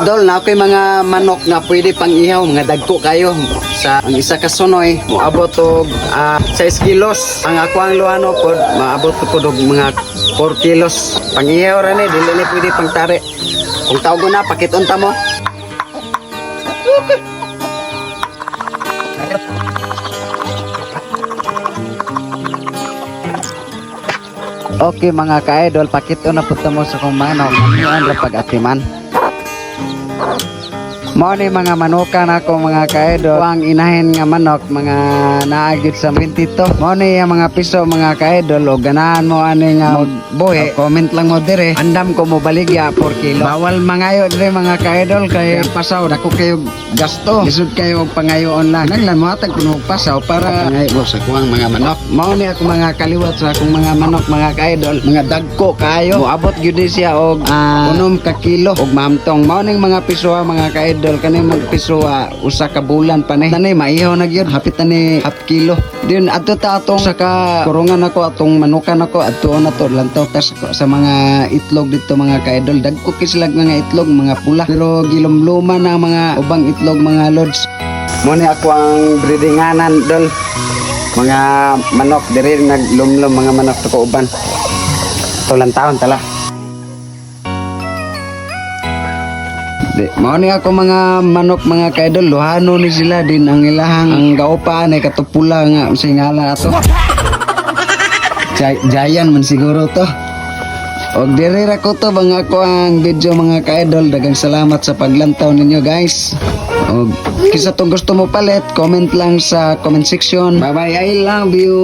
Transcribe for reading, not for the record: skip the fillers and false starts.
Dol, na ako'y mga manok nga pwede pang ihaw, mga dagko kayo. Sa ang isa ka sunoy, moabot og 6 kilos. Ang ako ang luhano pod, maabot ko og mga 4 kilos. Pang ihaw ra ni, dili ni pwede pang tari. Kung tawag mo na, pakitunta mo. Okay mga ka-idol, pakito na punta mo sa kong manok. Ano ang pag-atiman? Mo ni mga manukan ako mga ka-idol. Ang inahin nga manok, mga naagit sa 22. Mo ni ang mga piso mga ka-idol. O ganahan mo ani nga magbuhi. Comment lang mo dire. Andam ko mo baligya 4 kilo. Bawal mangayo dire mga ka-idol. Kaya pasaw, dako kayo gasto. Lisod kayo og pangayoon lang. Naglan mo atag kuno pasaw para pangayo mo sa kuwang mga manok. Mo ni ako mga kaliwat sa akong mga manok mga ka-idol. Mga dagko kayo. Moabot gyud siya og 6 ka kilo og mamtong. Mo ning mga piso mga ka-idol. Kani magpiso usa ka bulan pa ni. Tanay maihaw na gyud hapit ni half kilo. Din adto ta atong sa ka kurungan ako atong manukan ako adto na to lantaw ta sa mga itlog dito mga ka-idol. Dagko kislag mga itlog mga pula pero gilumluman na mga ubang itlog mga lods. Mo ni ako ang breedinganan dol. Mga manok diri naglumlum mga manok to ko uban. Tulan taon tala. Mao ni ako mga manok mga ka-idol, luhano ni sila din ang ilahang ang gaupa ni katupula nga singala ato. Giant man siguro to. Og diri ra ko to mga ko ang video mga ka-idol. Daghang salamat sa paglantaw ninyo guys. Og kisa tong gusto mo palit, comment lang sa comment section. Bye bye, I love you.